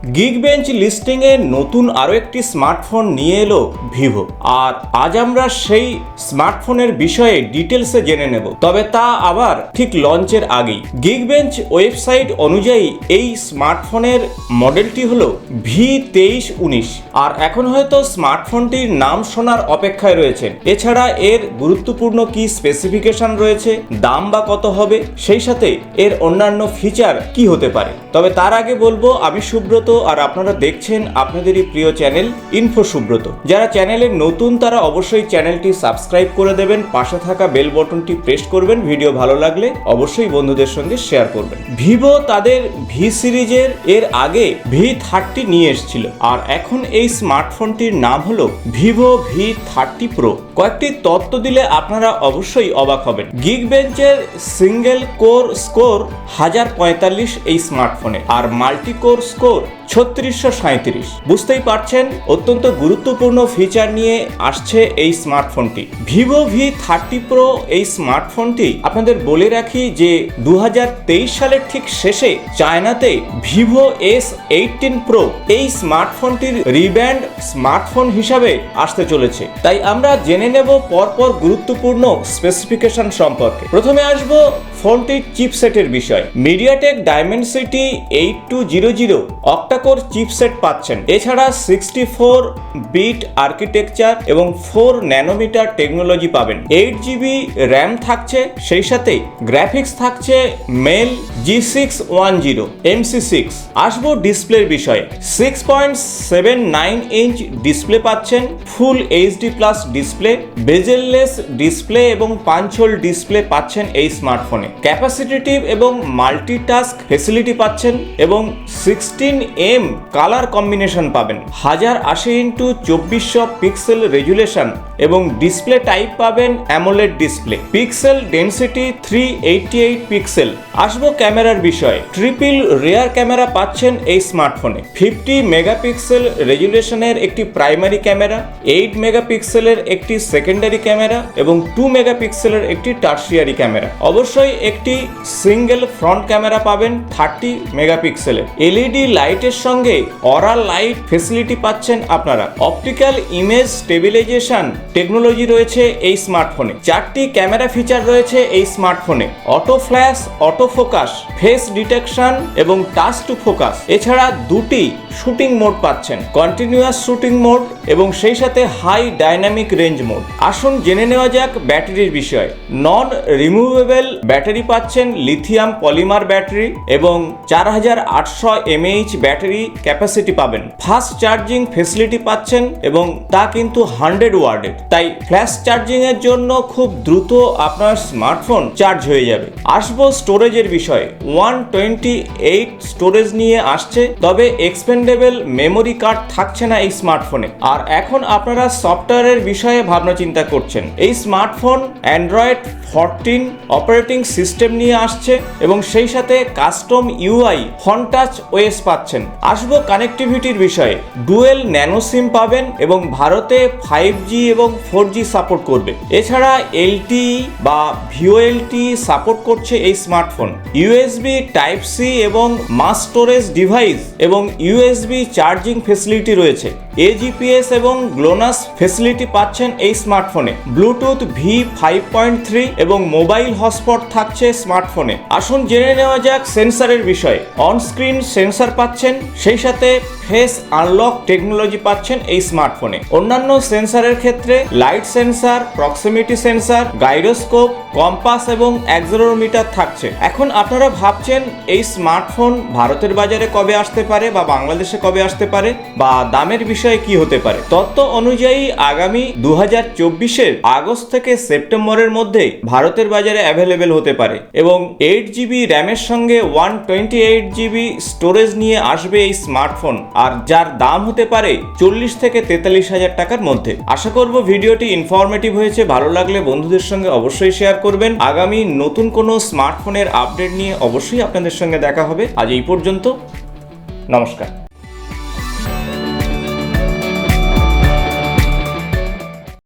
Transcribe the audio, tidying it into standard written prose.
Geekbench লিস্টিংয়ে নতুন আরও একটি স্মার্টফোন নিয়ে এলো ভিভো। আর আজ আমরা সেই স্মার্টফোনের বিষয়ে ডিটেলসে জেনে নেব, তবে তা আবার ঠিক লঞ্চের আগেই। গিগবেঞ্চ ওয়েবসাইট অনুযায়ী এই স্মার্টফোনের মডেলটি হলো V2319। আর এখন হয়তো স্মার্টফোনটির নাম শোনার অপেক্ষায় রয়েছেন। এছাড়া এর গুরুত্বপূর্ণ কি স্পেসিফিকেশন রয়েছে, দাম বা কত হবে, সেই সাথে এর অন্যান্য ফিচার কি হতে পারে। তবে তার আগে বলবো, আমি সুব্রত আর আপনারা দেখছেন আপনাদেরই প্রিয় চ্যানেল ইনফো সুব্রত। যারা চ্যানেলে নতুন তারা অবশ্যই চ্যানেলটি সাবস্ক্রাইব করে দেবেন, পাশে থাকা বেল বটনটি প্রেস করবেন, ভিডিও ভালো লাগলে অবশ্যই বন্ধুদের সঙ্গে শেয়ার করবেন। ভিভো তাদের ভি সিরিজের এর আগে V30 নিয়ে এসেছিল, আর এখন এই স্মার্টফোনটির নাম হলো ভিভো V30 প্রো। কয়েকটি তথ্য দিলে আপনারা অবশ্যই অবাক হবেন। গিগবেঞ্চের সিঙ্গেল কোর স্কোর 1045 এই স্মার্টফোনে, আর মাল্টি কোর স্কোর 3637। বুঝতেই পারছেন অত্যন্ত গুরুত্বপূর্ণ ফিচার নিয়ে আসছে এই স্মার্টফোনটি। ভিভো V30 প্রো এই স্মার্টফোনটি আপনাদের বলে রাখি যে 2023 সালের ঠিক শেষে চায়নাতে ভিভো S18 প্রো এই স্মার্টফোনটির রিব্র্যান্ড স্মার্টফোন হিসাবে আসতে চলেছে। তাই আমরা জেনে নেব পরপর গুরুত্বপূর্ণ স্পেসিফিকেশন সম্পর্কে। প্রথমে আসবো ফোনটির চিপসেটের বিষয়। মিডিয়াটেক ডাইমেনসিটি 8200 অক্টাকোর চিপসেট পাচ্ছেন। এছাড়া 64 বিট আর্কিটেকচার এবং 4 ন্যানোমিটার টেকনোলজি পাবেন। 8GB র্যাম থাকছে, সেই সাথে গ্রাফিক্স থাকছে মেল G610 MC6। আসবো ডিসপ্লের বিষয়ে। 6.79 ইঞ্চ ডিসপ্লে পাচ্ছেন, ফুল HD plus display, bezel-less display এবং পাঞ্চ হোল ডিসপ্লে পাচ্ছেন এই স্মার্টফোনে। ক্যাপাসিটিভ এবং মাল্টিটাস্ক ফেসিলিটি পাচ্ছেন এবং 16M কালার কম্বিনেশন পাবেন। 1080x2400 পিক্সেল রেজুলেশন এবং ডিসপ্লে টাইপ পাবেন AMOLED display. Pixel density 388 pixel. আসবো ক্যামেরার বিষয়ে। ট্রিপল রিয়ার ক্যামেরা পাচ্ছেন এই স্মার্টফোনে। 50 মেগাপিক্সেল রেজুলেশনের একটি প্রাইমারি ক্যামেরা, 8 মেগাপিক্সেলের একটি সেকেন্ডারি ক্যামেরা এবং 2 মেগাপিক্সেলের একটি টারশিয়ারি ক্যামেরা। অবশ্যই একটি সিঙ্গেল ফ্রন্ট ক্যামেরা পাবেন 30 মেগাপিক্সেলের। এলইডি লাইটের সঙ্গে অরা লাইট ফেসিলিটি পাচ্ছেন আপনারা। অপটিক্যাল ইমেজ স্টেবিলাইজেশন টেকনোলজি রয়েছে এই স্মার্টফোনে। 4টি ক্যামেরা ফিচার রয়েছে এই স্মার্টফোনে: auto flash, auto focus, face detection এবং টাচ টু ফোকাস। এছাড়া 2টি শুটিং মোড পাচ্ছেন, কন্টিনিউয়াস শুটিং মোড এবং সেই সাথে হাই ডাইনামিক রেঞ্জ মোড। আসুন জেনে নেওয়া যাক ব্যাটারির বিষয়ে। নন রিমুভেবল ব্যাটারি পাচ্ছেন, লিথিয়াম পলিমার ব্যাটারি এবং 4800 mAh ব্যাটারি ক্যাপাসিটি পাবেন। ফাস্ট চার্জিং ফেসিলিটি পাচ্ছেন এবং তা কিন্তু 100 ওয়াটের, তাই ফ্ল্যাশ চার্জিং এর জন্য খুব দ্রুত আপনার স্মার্টফোন চার্জ হয়ে যাবে। আসবো স্টোরেজের বিষয়ে। 128 স্টোরেজ নিয়ে আসছে, তবে এক্সপেন্ডেবল মেমোরি কার্ড থাকছে না এই স্মার্টফোনে। আর এখন আপনারা সফটওয়্যারের বিষয়ে ভাবনা চিন্তা করছেন। এই স্মার্টফোন অ্যান্ড্রয়েড 14 অপারেটিং সিস্টেম নিয়ে আসছে এবং সেই সাথে কাস্টম UI ফনটাচ ওএস পাচ্ছেন। আসবো কানেক্টিভিটির বিষয়ে। ডুয়েল ন্যানো সিম পাবেন এবং ভারতে 5G এবং 4G সাপোর্ট করবে। এছাড়া LTE বা VoLTE সাপোর্ট করছে এই স্মার্টফোন। USB Type-C এবং মাস স্টোরেজ ডিভাইস এবং USB চার্জিং ফেসিলিটি রয়েছে। AGPS এবং গ্লোনাস ফেসিলিটি পাচ্ছেন এই স্মার্টফোনে। ব্লুটুথ V5.3 এবং মোবাইল হটস্পট থাকছে স্মার্টফোনে। আসুন জেনে নেওয়া যাক সেন্সরের বিষয়ে। অন স্ক্রিন সেন্সর পাচ্ছেন, সেই সাথে ফেস আনলক টেকনোলজি পাচ্ছেন এই স্মার্টফোনে। অন্যান্য সেন্সরের ক্ষেত্রে light sensor, proximity sensor, gyroscope, compass এবং অ্যাক্সেলেরোমিটার থাকছে। এখন আপনারা ভাবছেন এই স্মার্টফোন ভারতের বাজারে কবে আসতে পারে বা বাংলাদেশে কবে আসতে পারে বা দামের বিষয়ে কি হতে পারে। তথ্য অনুযায়ী আগামী 2024-এর আগস্ট থেকে সেপ্টেম্বরের মধ্যে ভারতের বাজারে অ্যাভেলেবেল হতে পারে এবং 8GB র্যামের সঙ্গে 128GB স্টোরেজ নিয়ে আসবে এই স্মার্টফোন, আর যার দাম হতে পারে 40 থেকে 43 হাজার টাকার মধ্যে। আশা করব ভিডিওটি ইনফরমেটিভ হয়েছে। ভালো লাগলে বন্ধুদের সঙ্গে অবশ্যই শেয়ার করবেন। আগামী নতুন কোনো স্মার্টফোনের আপডেট নিয়ে অবশ্যই আপনাদের সঙ্গে দেখা হবে। আজ এই পর্যন্ত, নমস্কার।